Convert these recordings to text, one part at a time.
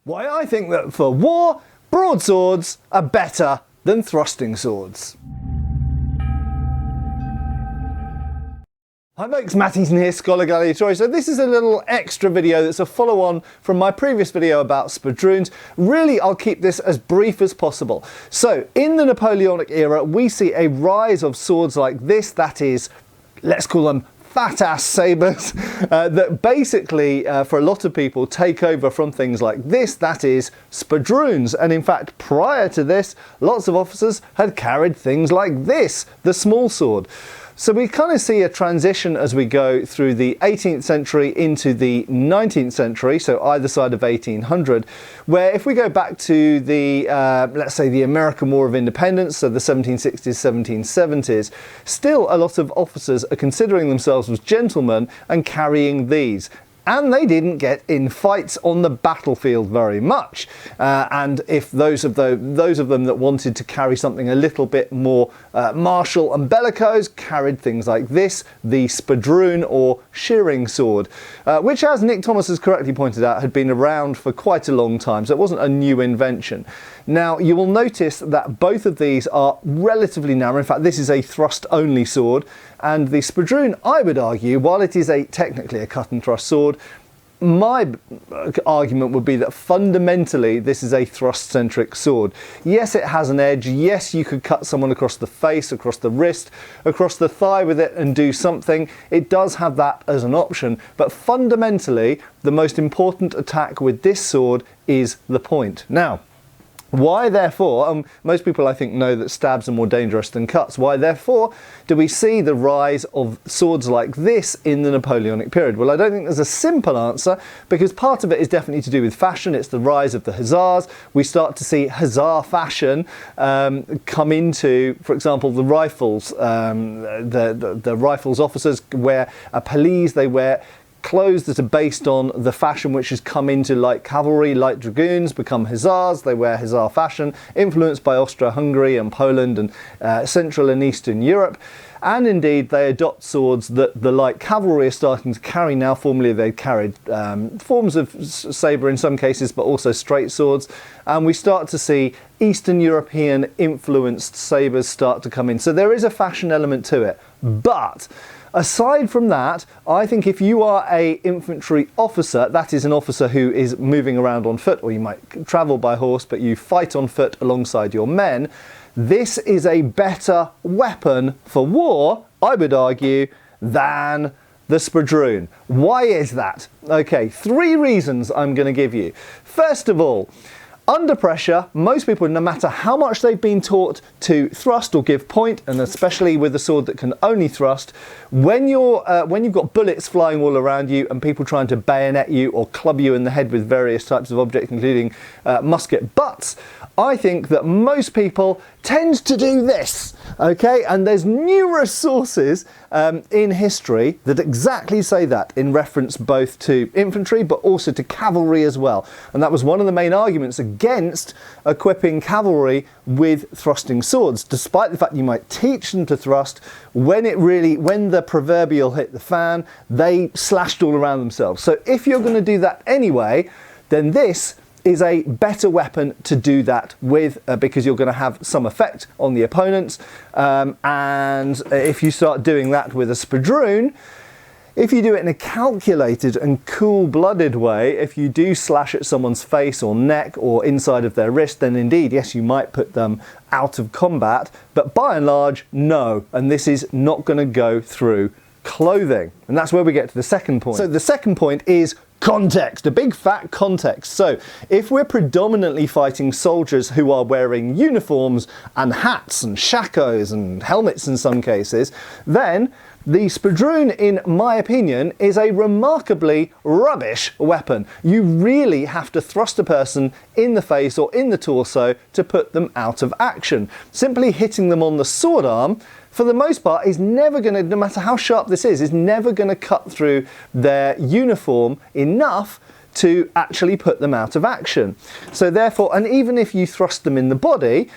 Why I think that for war, broadswords are better than thrusting swords. Hi folks, Matt Easton here, Schola Gladiatoria. So this is a little extra video that's a follow-on from my previous video about Spadroons. Really, I'll keep this as brief as possible. So, in the Napoleonic era, we see a rise of swords like this, that is, let's call them fat-ass sabres, that basically, for a lot of people, take over from things like this, that is, Spadroons. And in fact, prior to this, lots of officers had carried things like this, the small sword. So we kind of see a transition as we go through the 18th century into the 19th century, so either side of 1800, where if we go back to the, let's say, the American War of Independence, so the 1760s, 1770s, still a lot of officers are considering themselves as gentlemen and carrying these. And they didn't get in fights on the battlefield very much. And if those of them that wanted to carry something a little bit more martial and bellicose carried things like this, the Spadroon or shearing sword, which, as Nick Thomas has correctly pointed out, had been around for quite a long time, so it wasn't a new invention. Now, you will notice that both of these are relatively narrow. In fact, this is a thrust-only sword, and the Spadroon, I would argue, while it is technically a cut-and-thrust sword, my argument would be that fundamentally this is a thrust-centric sword. Yes, it has an edge. Yes, you could cut someone across the face, across the wrist, across the thigh with it and do something. It does have that as an option, but fundamentally the most important attack with this sword is the point. Now, why therefore, most people I think know that stabs are more dangerous than cuts, why therefore do we see the rise of swords like this in the Napoleonic period? Well, I don't think there's a simple answer, because part of it is definitely to do with fashion. It's the rise of the hussars. We start to see hussar fashion come into, for example, the rifles. The rifles officers wear a pelisse, they wear clothes that are based on the fashion which has come into light cavalry. Light dragoons become hussars, they wear hussar fashion, influenced by Austria-Hungary and Poland and Central and Eastern Europe. And indeed, they adopt swords that the light cavalry are starting to carry now. Formerly, they carried forms of sabre in some cases, but also straight swords. And we start to see Eastern European influenced sabres start to come in. So there is a fashion element to it. But aside from that, I think if you are an infantry officer, that is an officer who is moving around on foot, or you might travel by horse, but you fight on foot alongside your men, this is a better weapon for war, I would argue, than the Spadroon. Why is that? Okay, 3 reasons I'm going to give you. First of all, under pressure, most people, no matter how much they've been taught to thrust or give point, and especially with a sword that can only thrust, when you've got bullets flying all around you and people trying to bayonet you or club you in the head with various types of objects, including musket butts, I think that most people tend to do this, okay? And there's numerous sources in history that exactly say that, in reference both to infantry but also to cavalry as well. And that was one of the main arguments against equipping cavalry with thrusting swords. Despite the fact you might teach them to thrust, when the proverbial hit the fan, they slashed all around themselves. So if you're going to do that anyway, then this is a better weapon to do that with, because you're going to have some effect on the opponents. And if you start doing that with a Spadroon, if you do it in a calculated and cool-blooded way, if you do slash at someone's face or neck or inside of their wrist, then indeed, yes, you might put them out of combat. But by and large, no. And this is not going to go through clothing. And that's where we get to the second point. So the second point is context, a big fat context. So if we're predominantly fighting soldiers who are wearing uniforms and hats and shakos and helmets in some cases, then the Spadroon, in my opinion, is a remarkably rubbish weapon. You really have to thrust a person in the face or in the torso to put them out of action. Simply hitting them on the sword arm, for the most part, is never going to, no matter how sharp this is never going to cut through their uniform enough to actually put them out of action. So therefore, and even if you thrust them in the body,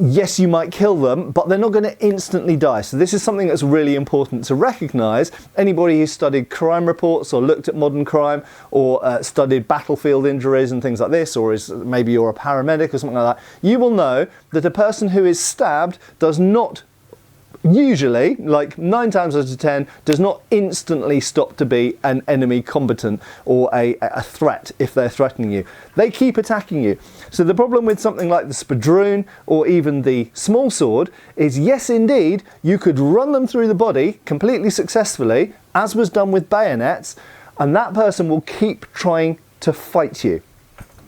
yes, you might kill them, but they're not going to instantly die. So this is something that's really important to recognise. Anybody who's studied crime reports or looked at modern crime or studied battlefield injuries and things like this, or maybe you're a paramedic or something like that, you will know that a person who is stabbed does not usually, like 9 times out of 10, does not instantly stop to be an enemy combatant or a threat if they're threatening you. They keep attacking you. So the problem with something like the Spadroon or even the small sword is, yes indeed, you could run them through the body completely successfully, as was done with bayonets, and that person will keep trying to fight you.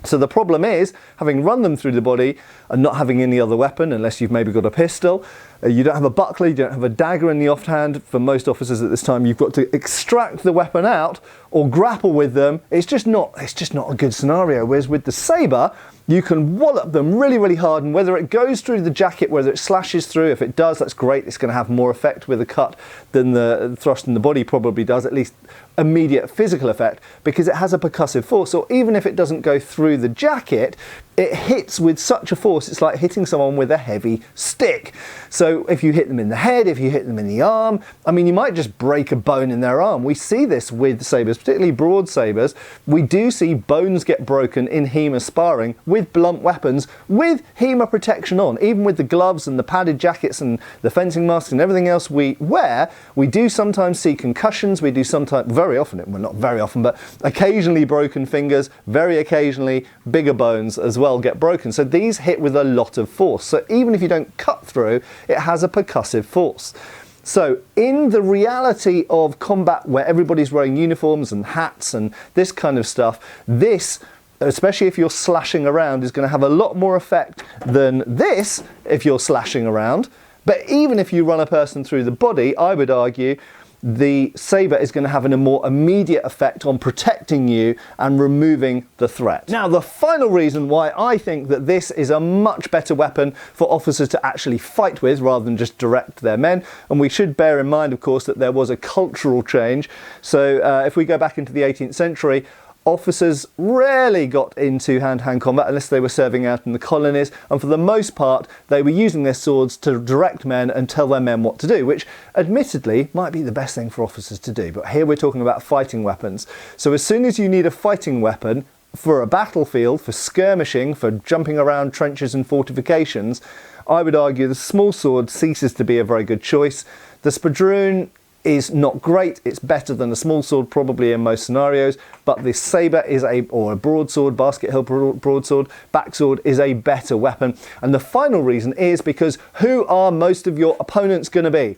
So the problem is, having run them through the body and not having any other weapon, unless you've maybe got a pistol, you don't have a buckler, you don't have a dagger in the offhand. For most officers at this time, you've got to extract the weapon out or grapple with them. It's just not a good scenario. Whereas with the sabre, you can wallop them really, really hard, and whether it goes through the jacket, whether it slashes through, if it does, that's great. It's going to have more effect with a cut than the thrust in the body probably does, at least immediate physical effect, because it has a percussive force. Or even if it doesn't go through the jacket, it hits with such a force, it's like hitting someone with a heavy stick. So if you hit them in the head, if you hit them in the arm, I mean, you might just break a bone in their arm. We see this with sabres, particularly broad sabres. We do see bones get broken in HEMA sparring with blunt weapons, with HEMA protection on. Even with the gloves and the padded jackets and the fencing masks and everything else we wear, we do sometimes see concussions. We do sometimes, very often, well, not very often, but occasionally broken fingers, very occasionally bigger bones as well get broken. So these hit with a lot of force. So even if you don't cut through, it has a percussive force. So in the reality of combat where everybody's wearing uniforms and hats and this kind of stuff, this, especially if you're slashing around, is going to have a lot more effect than this if you're slashing around. But even if you run a person through the body, I would argue the sabre is going to have a more immediate effect on protecting you and removing the threat. Now, the final reason why I think that this is a much better weapon for officers to actually fight with rather than just direct their men, and we should bear in mind, of course, that there was a cultural change. So if we go back into the 18th century, officers rarely got into hand-to-hand combat unless they were serving out in the colonies, and for the most part they were using their swords to direct men and tell their men what to do, which admittedly might be the best thing for officers to do. But here we're talking about fighting weapons. So as soon as you need a fighting weapon for a battlefield, for skirmishing, for jumping around trenches and fortifications, I would argue the small sword ceases to be a very good choice. The Spadroon is not great. It's better than a small sword probably in most scenarios, but the sabre is or a broadsword, basket hilt broadsword, backsword is a better weapon. And the final reason is because who are most of your opponents going to be?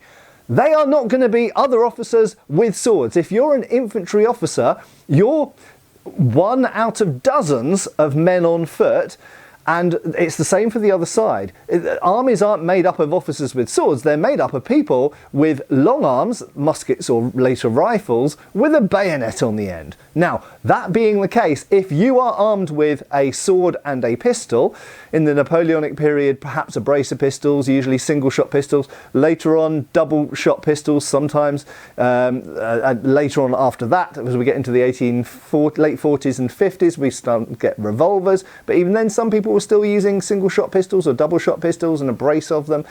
They are not going to be other officers with swords. If you're an infantry officer, you're one out of dozens of men on foot. And it's the same for the other side. Armies aren't made up of officers with swords, they're made up of people with long arms, muskets or later rifles, with a bayonet on the end. Now, that being the case, if you are armed with a sword and a pistol, in the Napoleonic period, perhaps a brace of pistols, usually single-shot pistols, later on double-shot pistols sometimes, later on after that, as we get into the late 40s and 50s, we start to get revolvers, but even then some people were still using single-shot pistols or double-shot pistols and a brace of them.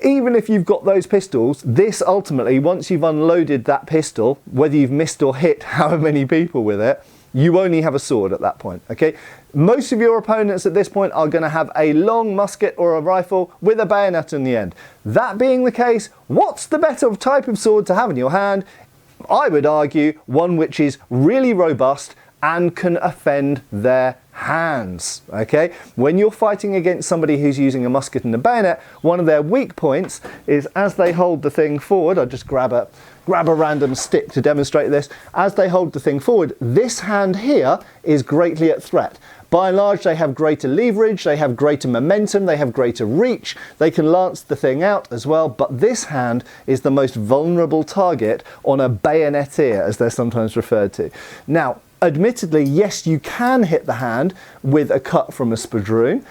Even if you've got those pistols, this ultimately, once you've unloaded that pistol, whether you've missed or hit however many people with it, you only have a sword at that point, okay? Most of your opponents at this point are going to have a long musket or a rifle with a bayonet in the end. That being the case, what's the better type of sword to have in your hand? I would argue one which is really robust and can offend their hands, okay? When you're fighting against somebody who's using a musket and a bayonet, one of their weak points is as they hold the thing forward, I'll just grab a random stick to demonstrate this, as they hold the thing forward, this hand here is greatly at threat. By and large, they have greater leverage, they have greater momentum, they have greater reach, they can lance the thing out as well, but this hand is the most vulnerable target on a bayoneteer, as they're sometimes referred to. Now, admittedly, yes, you can hit the hand with a cut from a Spadroon.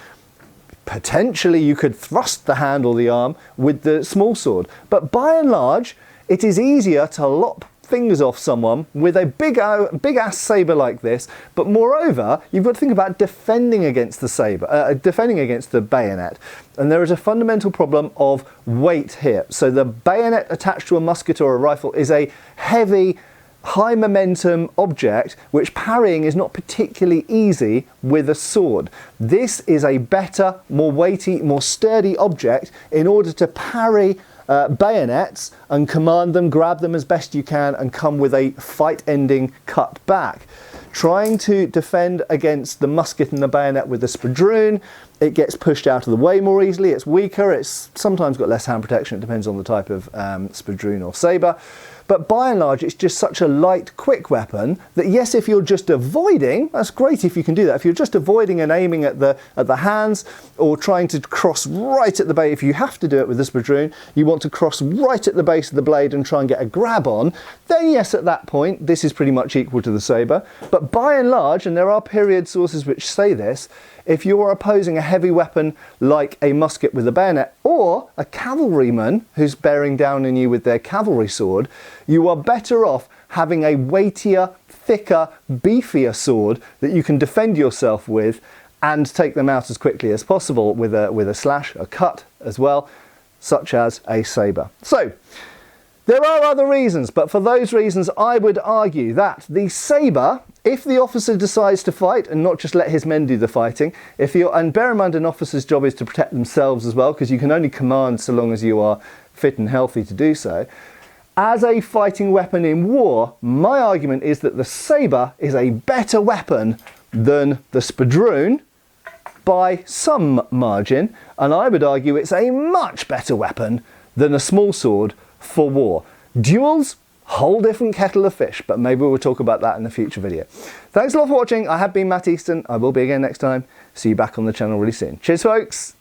Potentially, you could thrust the hand or the arm with the small sword. But by and large, it is easier to lop fingers off someone with a big ass saber like this, but moreover, you've got to think about defending against the saber, defending against the bayonet. And there is a fundamental problem of weight here. So the bayonet attached to a musket or a rifle is a heavy, high momentum object which parrying is not particularly easy with a sword. This is a better, more weighty, more sturdy object in order to parry bayonets and command them, grab them as best you can, and come with a fight-ending cut back. Trying to defend against the musket and the bayonet with the spadroon, it gets pushed out of the way more easily, it's weaker, it's sometimes got less hand protection, it depends on the type of spadroon or sabre. But by and large, it's just such a light, quick weapon that yes, if you're just avoiding, that's great if you can do that. If you're just avoiding and aiming at the hands, or trying to cross right at the base, if you have to do it with the spadroon, you want to cross right at the base of the blade and try and get a grab on, then yes, at that point, this is pretty much equal to the sabre. But by and large, and there are period sources which say this, if you are opposing a heavy weapon like a musket with a bayonet, or a cavalryman who's bearing down on you with their cavalry sword, you are better off having a weightier, thicker, beefier sword that you can defend yourself with and take them out as quickly as possible with a slash, a cut as well, such as a sabre. So, there are other reasons, but for those reasons I would argue that the sabre, if the officer decides to fight and not just let his men do the fighting, and bear in mind an officer's job is to protect themselves as well, because you can only command so long as you are fit and healthy to do so. As a fighting weapon in war, my argument is that the sabre is a better weapon than the spadroon by some margin, and I would argue it's a much better weapon than a small sword for war. Duels, whole different kettle of fish, but maybe we'll talk about that in a future video. Thanks a lot for watching. I have been Matt Easton. I will be again next time. See you back on the channel really soon. Cheers, folks.